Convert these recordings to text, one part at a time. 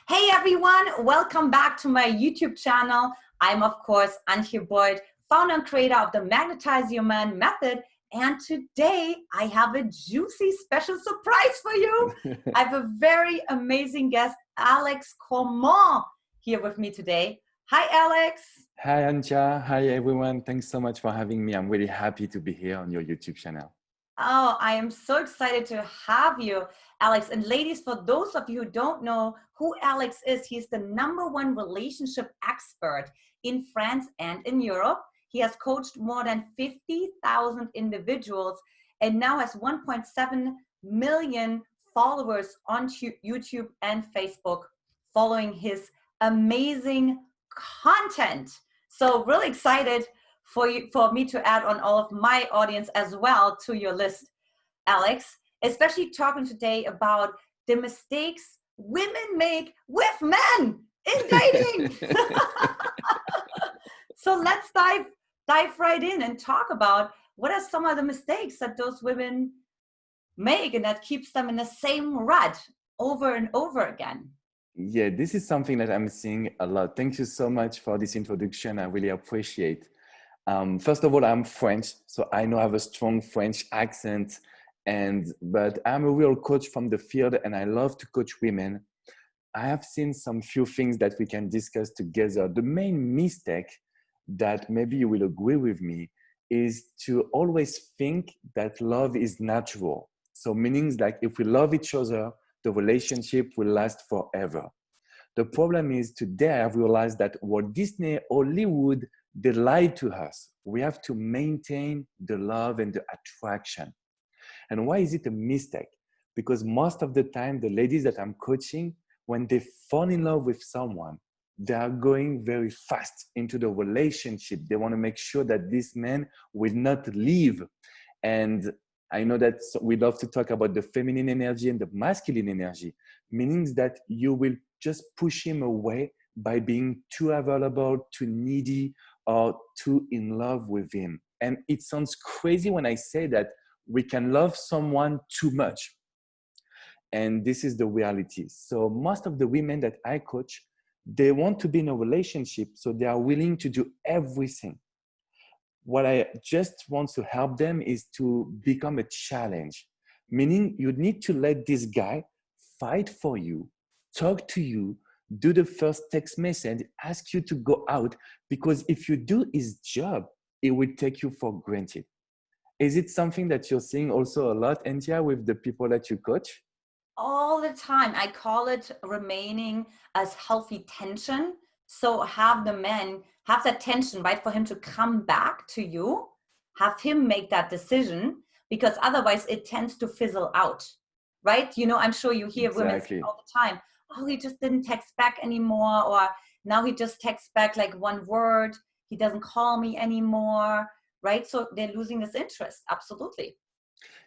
Hey everyone, welcome back to my YouTube channel. I'm of course Antia, founder and creator of the Magnetize The Man Method. And today I have a juicy special surprise for you. I have a very amazing guest, Alex Cormont, here with me today. Hi Alex. Hi Antia, hi everyone. Thanks so much for having me. I'm really happy to be here on your YouTube channel. Oh, I am so excited to have you, Alex. And ladies, for those of you who don't know who Alex is, he's the #1 relationship expert in France and in Europe. He has coached more than 50,000 individuals and now has 1.7 million followers on YouTube and Facebook following his amazing content. So really excited for me to add on all of my audience as well to your list, Alex, especially talking today about the mistakes women make with men in dating. So let's dive right in and talk about what are some of the mistakes that those women make and that keeps them in the same rut over and over again. Yeah, this is something that I'm seeing a lot. Thank you so much for this introduction. I really appreciate. First of all, I'm French, so I know I have a strong French accent, but I'm a real coach from the field and I love to coach women. I have seen some few things that we can discuss together. The main mistake that maybe you will agree with me is to always think that love is natural. So meaning like if we love each other, the relationship will last forever. The problem is today I've realized that Walt Disney, Hollywood, they lied to us. We have to maintain the love and the attraction. And why is it a mistake? Because most of the time, the ladies that I'm coaching, when they fall in love with someone, they are going very fast into the relationship. They want to make sure that this man will not leave. And I know that we love to talk about the feminine energy and the masculine energy, meaning that you will just push him away by being too available, too needy, or too in love with him. And it sounds crazy when I say that we can love someone too much. And this is the reality. So most of the women that I coach, they want to be in a relationship, so they are willing to do everything. What I just want to help them is to become a challenge, meaning you need to let this guy fight for you, talk to you, do the first text message, ask you to go out, because if you do his job, it will take you for granted. Is it something that you're seeing also a lot, Antia, with the people that you coach? All the time. I call it remaining as healthy tension. So have the men have that tension, right, for him to come back to you, have him make that decision, because otherwise it tends to fizzle out, right? You know, I'm sure you hear women say all the time, oh, he just didn't text back anymore, or now he just texts back like one word, he doesn't call me anymore, right? So they're losing this interest. Absolutely.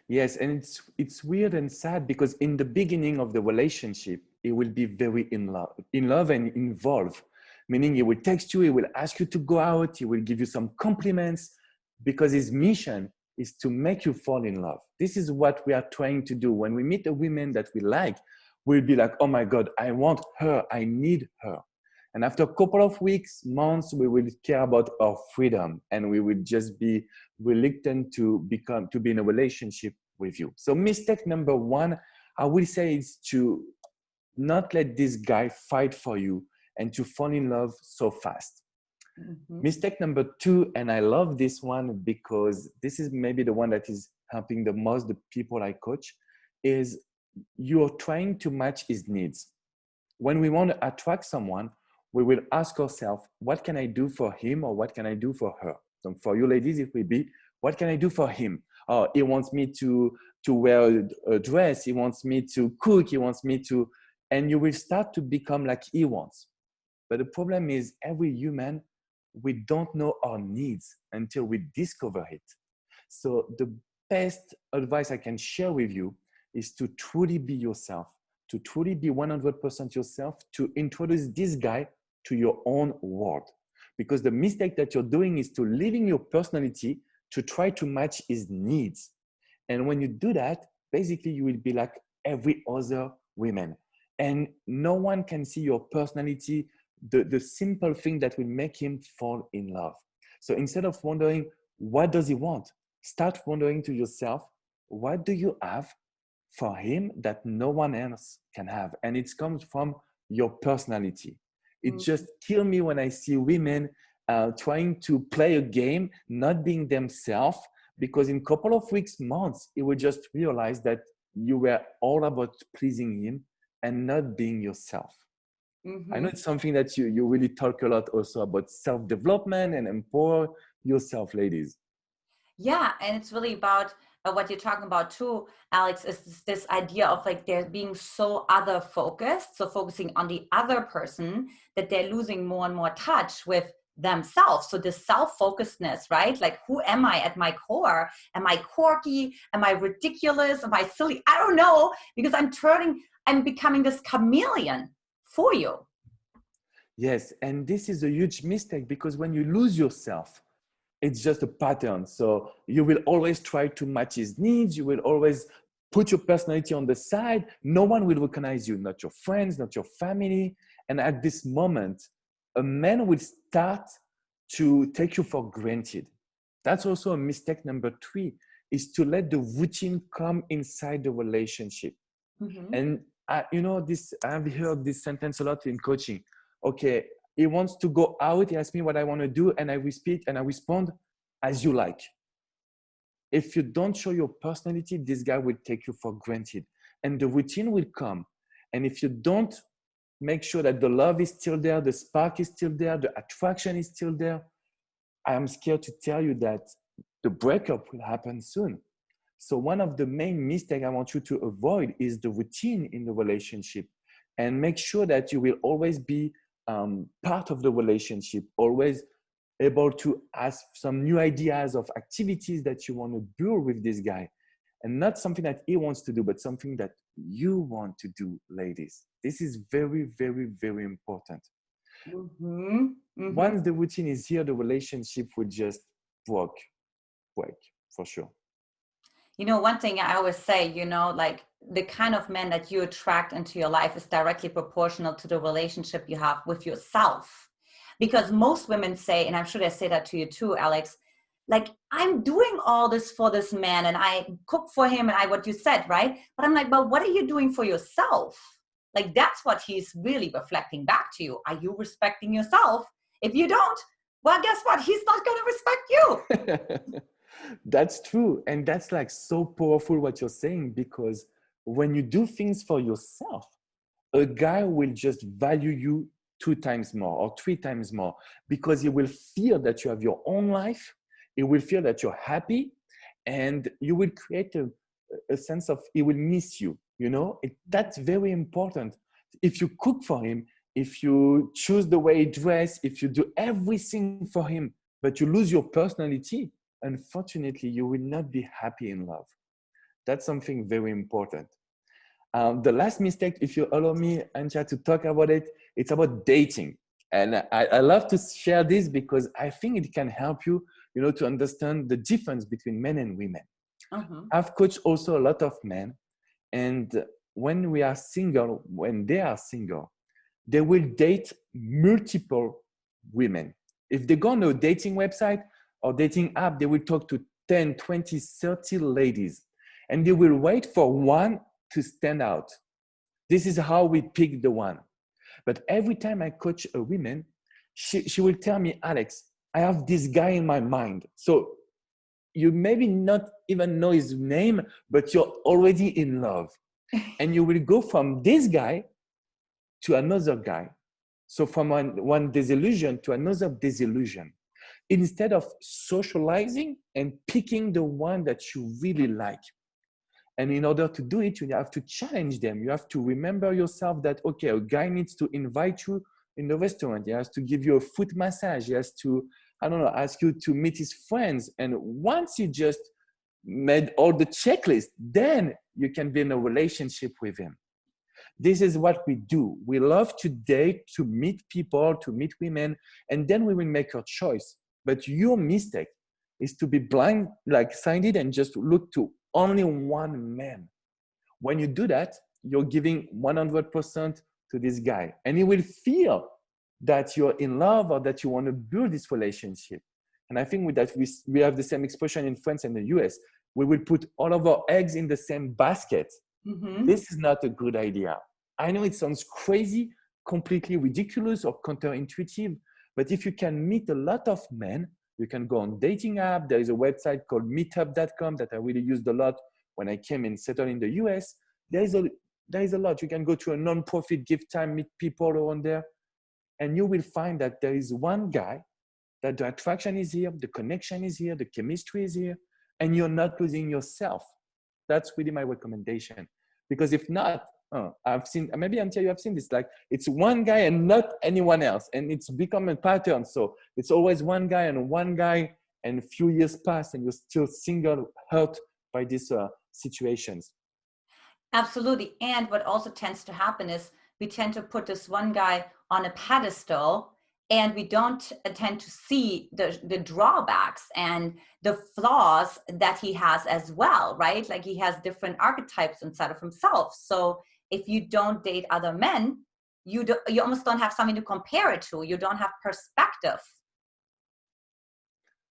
Yes, and it's weird and sad because in the beginning of the relationship, he will be very in love and involved, meaning he will text you, he will ask you to go out, he will give you some compliments, because his mission is to make you fall in love. This is what we are trying to do. When we meet a woman that we like, we'll be like, oh my God, I want her, I need her. And after a couple of weeks, months, we will care about our freedom and we will just be reluctant to be in a relationship with you. So mistake #1, I will say, is to not let this guy fight for you and to fall in love so fast. Mm-hmm. Mistake #2, and I love this one because this is maybe the one that is helping the most the people I coach, is you're trying to match his needs. When we want to attract someone, we will ask ourselves, what can I do for him or what can I do for her? So for you ladies, it will be, what can I do for him? Oh, he wants me to wear a dress. He wants me to cook. He wants me to, and you will start to become like he wants. But the problem is every human, we don't know our needs until we discover it. So the best advice I can share with you is to truly be yourself, to truly be 100% yourself, to introduce this guy to your own world. Because the mistake that you're doing is to living your personality to try to match his needs. And when you do that, basically you will be like every other woman. and no one can see your personality, the simple thing that will make him fall in love. So instead of wondering, what does he want? Start wondering to yourself, what do you have for him that no one else can have? And it comes from your personality. It just kills me when I see women trying to play a game, not being themselves, because in a couple of weeks, months, you will just realize that you were all about pleasing him and not being yourself. I know it's something that you really talk a lot also about self-development and empower yourself, ladies. Yeah, and it's really about what you're talking about too, Alex, is this idea of like they're being so other focused, so focusing on the other person, that they're losing more and more touch with themselves. So the self-focusedness, right? Like, who am I at my core? Am I quirky? Am I ridiculous? Am I silly? I don't know, because I'm becoming this chameleon for you. Yes, and this is a huge mistake, because when you lose yourself, it's just a pattern. So you will always try to match his needs. You will always put your personality on the side. No one will recognize you, not your friends, not your family. And at this moment, a man will start to take you for granted. That's also a mistake number 3, is to let the routine come inside the relationship. And I've heard this sentence a lot in coaching. Okay, he wants to go out, he asks me what I want to do, and I repeat and I respond, as you like. If you don't show your personality, this guy will take you for granted, and the routine will come. And if you don't make sure that the love is still there, the spark is still there, the attraction is still there, I am scared to tell you that the breakup will happen soon. So one of the main mistakes I want you to avoid is the routine in the relationship, and make sure that you will always be part of the relationship, always able to ask some new ideas of activities that you want to do with this guy, and not something that he wants to do, but something that you want to do, ladies. This is very, very, very important. Once the routine is here, the relationship will just break for sure. You know, one thing I always say, like the kind of man that you attract into your life is directly proportional to the relationship you have with yourself. Because most women say, and I'm sure they say that to you too, Alex, like, I'm doing all this for this man and I cook for him and what you said, right? But I'm like, well, what are you doing for yourself? Like, that's what he's really reflecting back to you. Are you respecting yourself? If you don't, well, guess what? He's not going to respect you. That's true. And that's like so powerful what you're saying, because when you do things for yourself, a guy will just value you 2 times more or 3 times more, because he will feel that you have your own life. He will feel that you're happy, and you will create a sense of he will miss you. That's very important. If you cook for him, if you choose the way he dresses, if you do everything for him, but you lose your personality, unfortunately, you will not be happy in love. That's something very important. The last mistake, if you allow me, Antia, to talk about it, it's about dating. And I love to share this because I think it can help you, to understand the difference between men and women. I've coached also a lot of men, and when they are single, they will date multiple women. If they go on a dating website or dating app, they will talk to 10, 20, 30 ladies, and they will wait for one to stand out. This is how we pick the one. But every time I coach a woman, she will tell me, Alex, I have this guy in my mind. So you maybe not even know his name, but you're already in love. And you will go from this guy to another guy. So from one disillusion to another disillusion, instead of socializing and picking the one that you really like. And in order to do it, you have to challenge them. You have to remember yourself that, okay, a guy needs to invite you in the restaurant. He has to give you a foot massage. He has to, ask you to meet his friends. And once you just made all the checklist, then you can be in a relationship with him. This is what we do. We love to date, to meet people, to meet women, and then we will make our choice. But your mistake is to be blindsided and just look to only one man. When you do that, you're giving 100% to this guy, and he will feel that you're in love or that you want to build this relationship. And I think with that, we have the same expression in France and the US. We will put all of our eggs in the same basket. Mm-hmm. This is not a good idea. I know it sounds crazy, completely ridiculous or counterintuitive, but if you can meet a lot of men, you can go on dating app. There is a website called meetup.com that I really used a lot when I came and settled in the US. There is a lot. You can go to a non-profit, give time, meet people around there. And you will find that there is one guy that the attraction is here, the connection is here, the chemistry is here, and you're not losing yourself. That's really my recommendation. Because if not, I've seen, maybe Antia, you have seen this, like it's one guy and not anyone else. And it's become a pattern. So it's always one guy, and a few years pass and you're still single, hurt by these situations. Absolutely. And what also tends to happen is we tend to put this one guy on a pedestal, and we don't tend to see the drawbacks and the flaws that he has as well, right? Like he has different archetypes inside of himself. So if you don't date other men, you almost don't have something to compare it to. You don't have perspective.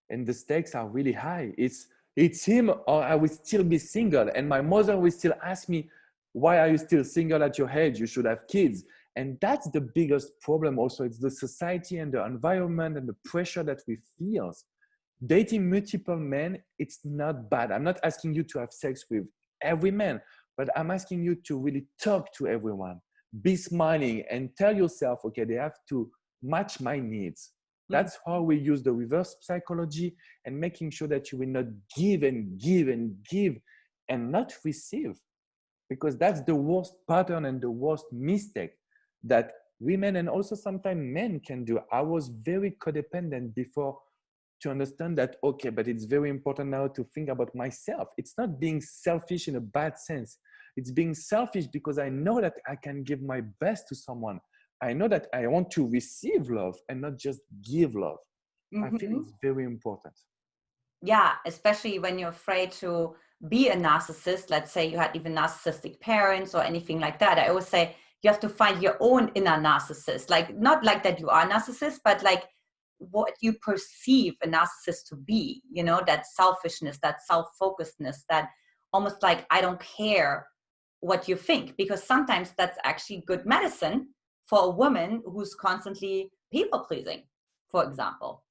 And the stakes are really high. It's him or I will still be single. And my mother will still ask me, why are you still single at your age? You should have kids. And that's the biggest problem also. It's the society and the environment and the pressure that we feel. Dating multiple men, it's not bad. I'm not asking you to have sex with every man, but I'm asking you to really talk to everyone. Be smiling and tell yourself, okay, they have to match my needs. That's how we use the reverse psychology, and making sure that you will not give and give and give and not receive, because that's the worst pattern and the worst mistake that women and also sometimes men can do. I was very codependent before to understand that, okay, but it's very important now to think about myself. It's not being selfish in a bad sense. It's being selfish because I know that I can give my best to someone. I know that I want to receive love and not just give love. Mm-hmm. I feel it's very important. Yeah, especially when you're afraid to be a narcissist. Let's say you had even narcissistic parents or anything like that. I always say you have to find your own inner narcissist. Like, not like that you are a narcissist, but like what you perceive a narcissist to be, you know, that selfishness, that self-focusedness, that almost like, I don't care what you think, because sometimes that's actually good medicine for a woman who's constantly people pleasing, for example.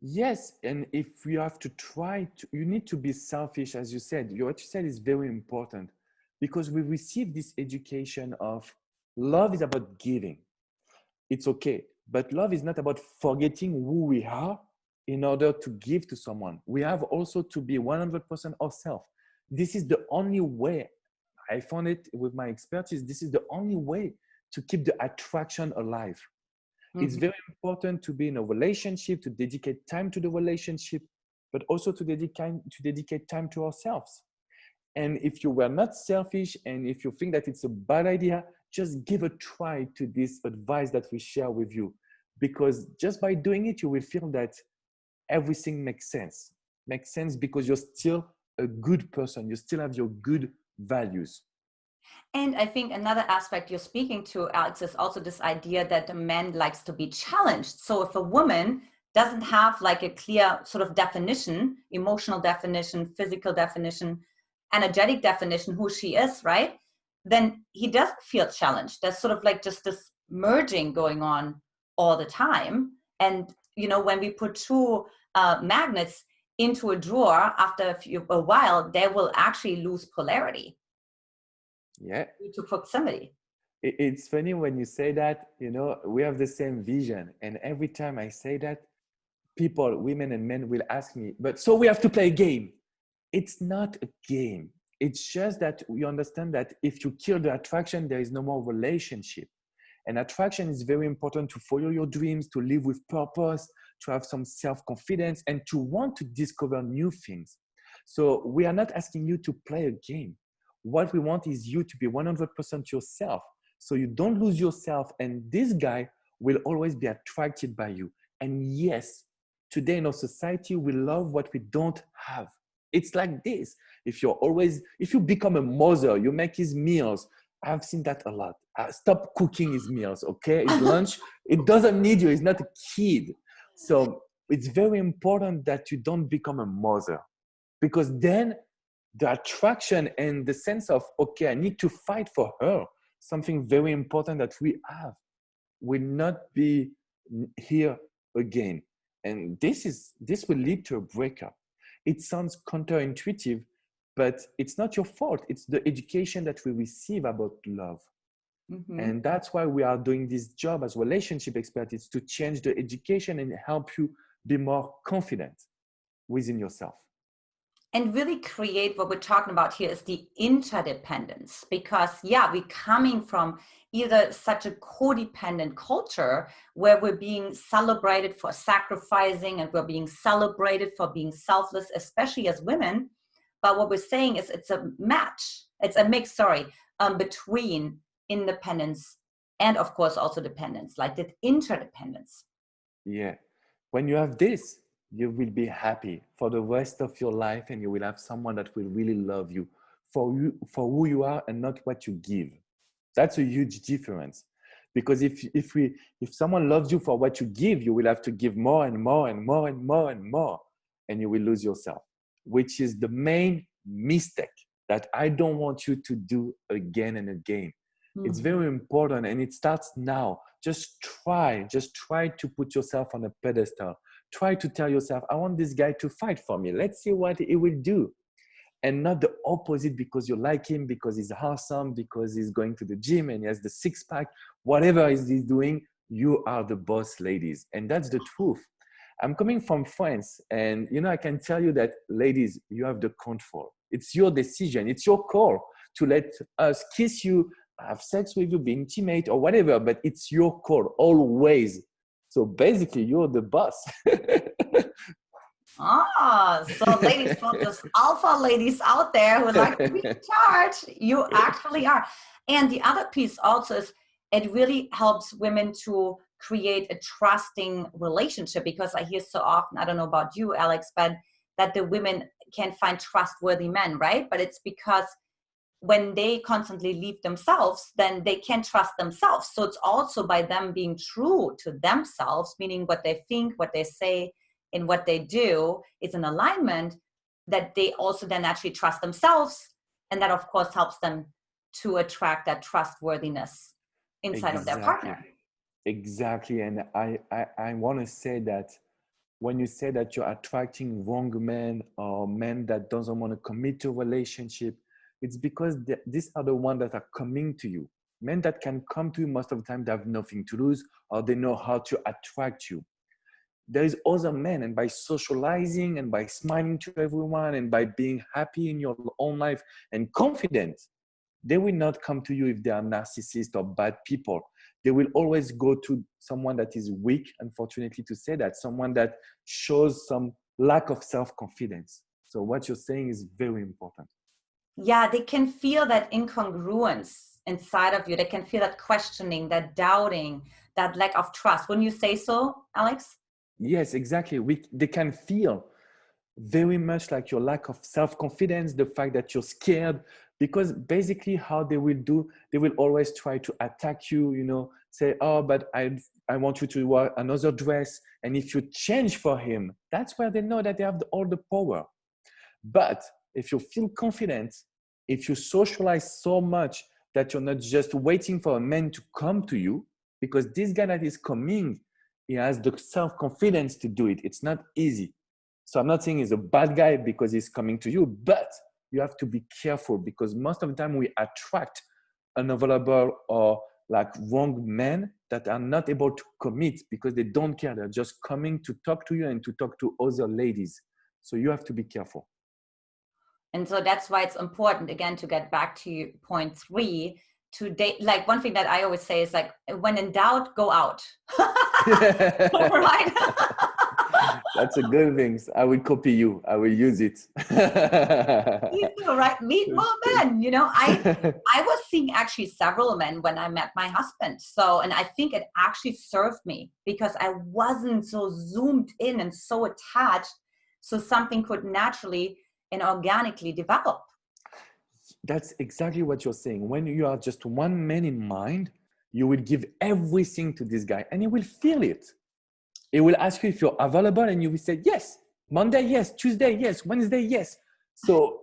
Yes, and if you have to try to, you need to be selfish, as you said. What you said is very important, because we receive this education of love is about giving. It's okay, but love is not about forgetting who we are in order to give to someone. We have also to be 100% ourselves. This is the only way. I found it with my expertise. This is the only way to keep the attraction alive. Mm-hmm. It's very important to be in a relationship, to dedicate time to the relationship, but also to dedicate time to ourselves. And if you were not selfish, and if you think that it's a bad idea, just give a try to this advice that we share with you. Because just by doing it, you will feel that everything makes sense. Makes sense because you're still a good person. You still have your good values. And I think another aspect you're speaking to, Alex, is also this idea that a man likes to be challenged. So if a woman doesn't have like a clear sort of definition, emotional definition, physical definition, energetic definition, who she is, right? Then he doesn't feel challenged. There's sort of like just this merging going on all the time. And, you know, when we put two magnets into a drawer, after a while, they will actually lose polarity. Yeah. Due to proximity. It's funny when you say that, you know, we have the same vision. And every time I say that, people, women and men will ask me, but so we have to play a game. It's not a game. It's just that we understand that if you kill the attraction, there is no more relationship. And attraction is very important to follow your dreams, to live with purpose, to have some self-confidence, and to want to discover new things. So we are not asking you to play a game. What we want is you to be 100% yourself. So you don't lose yourself. And this guy will always be attracted by you. And yes, today in our society, we love what we don't have. It's like this. If you become a mother, you make his meals, I've seen that a lot. Stop cooking his meals, okay? His lunch, it doesn't need you. He's not a kid. So it's very important that you don't become a mother, because then the attraction and the sense of, okay, I need to fight for her, something very important that we have, will not be here again. And this will lead to a breakup. It sounds counterintuitive, but it's not your fault. It's the education that we receive about love. Mm-hmm. And that's why we are doing this job as relationship experts, is to change the education and help you be more confident within yourself. And really create what we're talking about here is the interdependence, because we're coming from either such a codependent culture where we're being celebrated for sacrificing and we're being celebrated for being selfless, especially as women. But what we're saying is it's a mix, between independence and of course also dependence, like the interdependence. Yeah. When you have this, you will be happy for the rest of your life, and you will have someone that will really love you for who you are and not what you give. That's a huge difference. Because if someone loves you for what you give, you will have to give more and more and more and more and more, and you will lose yourself, which is the main mistake that I don't want you to do again and again. Mm-hmm. It's very important, and it starts now. Just try to put yourself on a pedestal. Try to tell yourself, I want this guy to fight for me. Let's see what he will do. And not the opposite, because you like him, because he's awesome, because he's going to the gym and he has the six-pack, whatever he's doing, you are the boss, ladies. And that's the truth. I'm coming from France, and I can tell you that, ladies, you have the control. It's your decision. It's your call to let us kiss you, have sex with you, be intimate or whatever, but it's your call always. So basically, you're the boss. So ladies, for those alpha ladies out there who like to be in charge, you actually are. And the other piece also is it really helps women to create a trusting relationship, because I hear so often, I don't know about you, Alex, but that the women can't find trustworthy men, right? But it's because when they constantly leave themselves, then they can't trust themselves. So it's also by them being true to themselves, meaning what they think, what they say, and what they do is in alignment, that they also then actually trust themselves. And that, of course, helps them to attract that trustworthiness inside of their partner. Exactly. And I want to say that when you say that you're attracting wrong men or men that doesn't want to commit to a relationship, it's because these are the ones that are coming to you. Men that can come to you most of the time, they have nothing to lose, or they know how to attract you. There is other men, and by socializing and by smiling to everyone and by being happy in your own life and confident, they will not come to you if they are narcissists or bad people. They will always go to someone that is weak, unfortunately to say that, someone that shows some lack of self-confidence. So what you're saying is very important. Yeah, they can feel that incongruence inside of you. They can feel that questioning, that doubting, that lack of trust. Wouldn't you say so, Alex? Yes, exactly. They can feel very much like your lack of self-confidence, the fact that you're scared, because basically how they will always try to attack you, say, oh, but I want you to wear another dress. And if you change for him, that's where they know that they have all the power. But if you feel confident, if you socialize so much that you're not just waiting for a man to come to you, because this guy that is coming, he has the self-confidence to do it. It's not easy. So I'm not saying he's a bad guy because he's coming to you, but you have to be careful, because most of the time we attract unavailable or like wrong men that are not able to commit because they don't care. They're just coming to talk to you and to talk to other ladies. So you have to be careful. And so that's why it's important, again, to get back to point 3, to date. Like one thing that I always say is like, when in doubt, go out. Right? That's a good thing. I will copy you. I will use it. Please do, right? Meet more men. I was seeing actually several men when I met my husband. So, and I think it actually served me because I wasn't so zoomed in and so attached. So something could naturally and organically develop. that's exactly what you're saying. When you are just one man in mind, you will give everything to this guy and he will feel it. He will ask you if you're available and you will say, yes, Monday, yes, Tuesday, yes, Wednesday, yes. So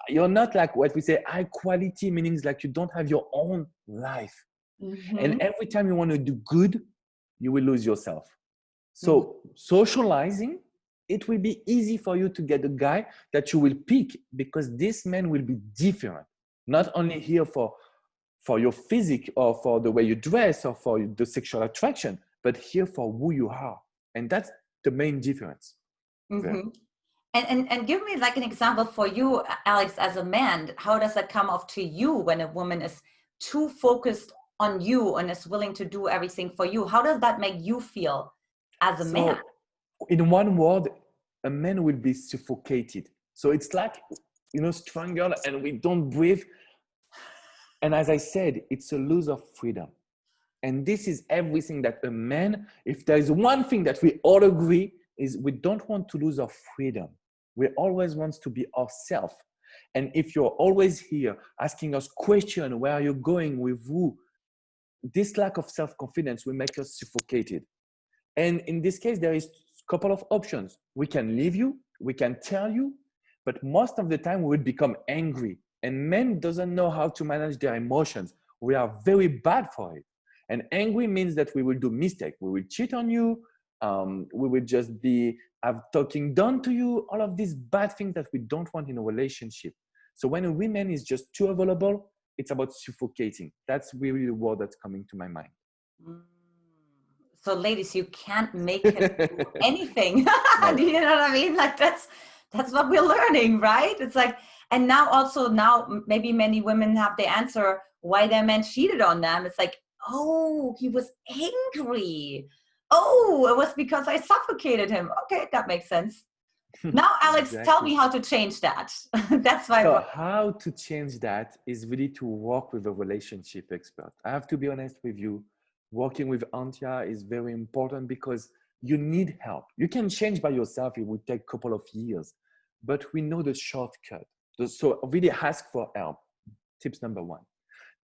you're not like what we say, high quality, meaning like you don't have your own life. And every time you want to do good, you will lose yourself. So socializing, it will be easy for you to get a guy that you will pick because this man will be different. Not only here for your physique or for the way you dress or for the sexual attraction, but here for who you are. And that's the main difference. Mm-hmm. And give me like an example for you, Alex, as a man. How does that come off to you when a woman is too focused on you and is willing to do everything for you? How does that make you feel as a man? In one word, a man will be suffocated. So it's like, strangled and we don't breathe. And as I said, it's a loss of freedom. And this is everything that a man, if there is one thing that we all agree, is we don't want to lose our freedom. We always want to be ourselves. And if you're always here asking us questions, where are you going, with who, this lack of self-confidence will make us suffocated. And in this case, there is a couple of options. We can leave you, we can tell you, but most of the time we will become angry. And men doesn't know how to manage their emotions. We are very bad for it. And angry means that we will do mistake. We will cheat on you. We will just have talking down to you. All of these bad things that we don't want in a relationship. So when a woman is just too available, it's about suffocating. That's really the word that's coming to my mind. So ladies, you can't make him do anything. No. Do you know what I mean? Like that's what we're learning, right? It's like, and now maybe many women have the answer why their man cheated on them. It's like, oh, he was angry. Oh, it was because I suffocated him. Okay, that makes sense. Now, Alex, exactly. Tell me how to change that. That's why. So how to change that is really to work with a relationship expert. I have to be honest with you. Working with Antia is very important because you need help. You can change by yourself. It would take a couple of years, but we know the shortcut. So really ask for help. Tips number 1.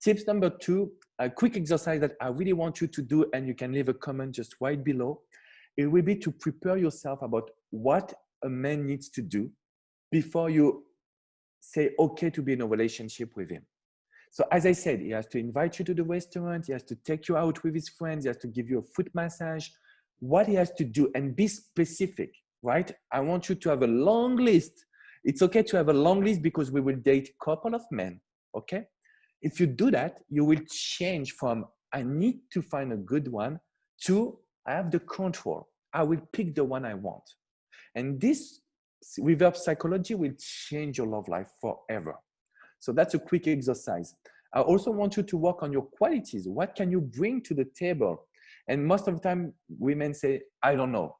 Tips number 2, a quick exercise that I really want you to do, and you can leave a comment just right below. It will be to prepare yourself about what a man needs to do before you say okay to be in a relationship with him. So as I said, he has to invite you to the restaurant, he has to take you out with his friends, he has to give you a foot massage. What he has to do, and be specific, right? I want you to have a long list. It's okay to have a long list because we will date a couple of men, okay? If you do that, you will change from I need to find a good one to I have the control. I will pick the one I want. And this reverse psychology will change your love life forever. So that's a quick exercise. I also want you to work on your qualities. What can you bring to the table? And most of the time, women say, I don't know.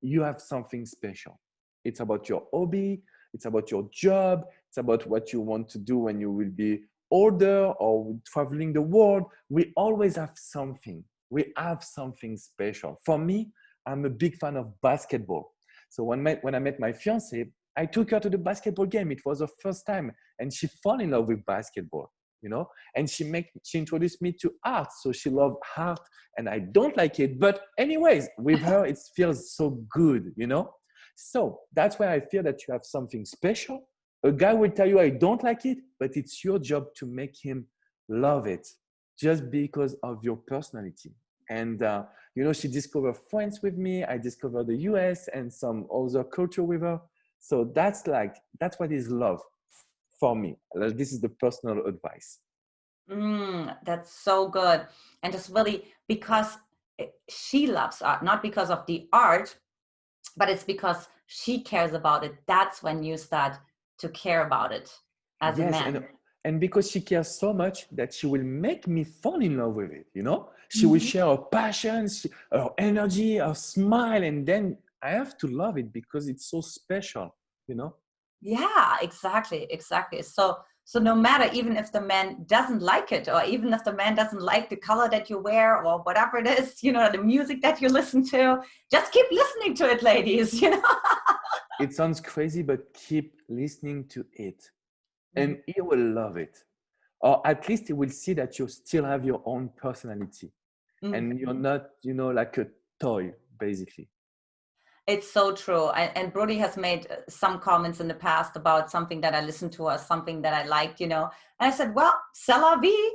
You have something special. It's about your hobby. It's about your job. It's about what you want to do when you will be older or traveling the world. We always have something. We have something special. For me, I'm a big fan of basketball. So when I met my fiancée, I took her to the basketball game. It was her first time, and she fell in love with basketball, and she introduced me to art. So she loved art, and I don't like it. But anyways, with her, it feels so good, So that's why I feel that you have something special. A guy will tell you, I don't like it, but it's your job to make him love it just because of your personality. And, she discovered France with me. I discovered the US and some other culture with her. So that's what is love for me. This is the personal advice. That's so good. And just really because she loves art, not because of the art, but it's because she cares about it. That's when you start to care about it as a man. And because she cares so much that she will make me fall in love with it, She will share her passions, her energy, her smile, and then I have to love it because it's so special, Yeah, exactly. So no matter, even if the man doesn't like it, or even if the man doesn't like the color that you wear or whatever it is, the music that you listen to, just keep listening to it, ladies, It sounds crazy, but keep listening to it. Mhm. and he will love it. Or at least he will see that you still have your own personality Mhm. and you're not, like a toy, basically. It's so true. And Brody has made some comments in the past about something that I listened to or something that I liked, And I said, well, c'est la vie.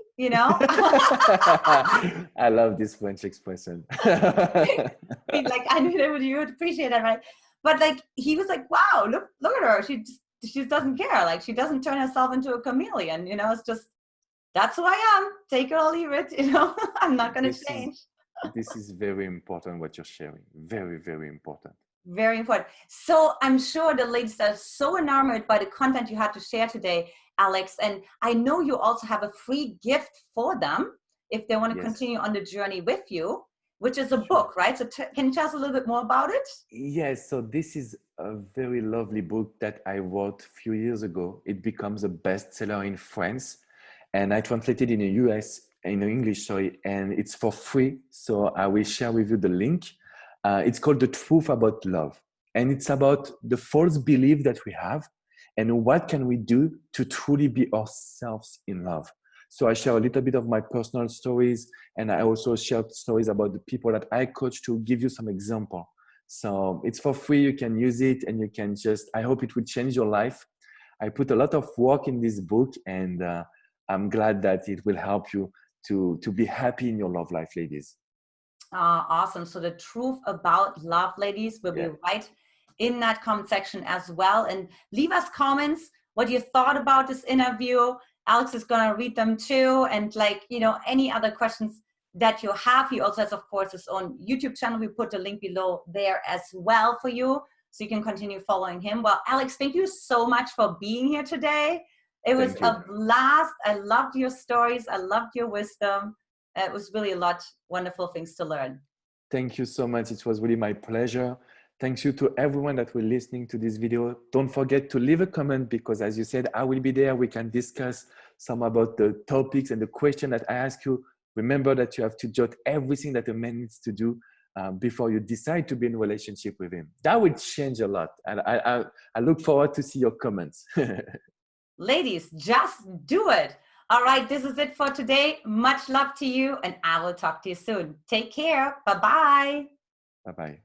I love this French expression. Like, I knew that you would appreciate that, right? But like, he was like, wow, look at her. She just doesn't care. Like, she doesn't turn herself into a chameleon. It's just, that's who I am. Take it or leave it. I'm not going to this is change. this is very important what you're sharing. Very, very important. Very important. So I'm sure the ladies are so enamored by the content you had to share today, Alex. And I know you also have a free gift for them if they want to Yes. continue on the journey with you, which is a Sure. book, right? So can you tell us a little bit more about it? Yes, so this is a very lovely book that I wrote a few years ago. It becomes a bestseller in France, and I translated in the US in English, sorry, and it's for free. So I will share with you the link. It's called The Truth About Love, and it's about the false belief that we have and what can we do to truly be ourselves in love. So I share a little bit of my personal stories, and I also share stories about the people that I coach to give you some example. So it's for free. You can use it and you can I hope it will change your life. I put a lot of work in this book, and I'm glad that it will help you to be happy in your love life, ladies. Awesome. So the truth about love, ladies, will be Yeah. right in that comment section as well. And leave us comments what you thought about this interview. Alex is going to read them too. And any other questions that you have, he also has, of course, his own YouTube channel. We put the link below there as well for you, so you can continue following him. Well, Alex, thank you so much for being here today. It was Thank you. a blast. I loved your stories. I loved your wisdom. It was really a lot wonderful things to learn. Thank you so much. It was really my pleasure. Thanks you to everyone that were listening to this video. Don't forget to leave a comment, because as you said, I will be there. We can discuss some about the topics and the question that I ask you. Remember that you have to jot everything that a man needs to do before you decide to be in a relationship with him. That will change a lot. And I look forward to see your comments. Ladies, just do it. All right, this is it for today. Much love to you, and I will talk to you soon. Take care. Bye-bye. Bye-bye.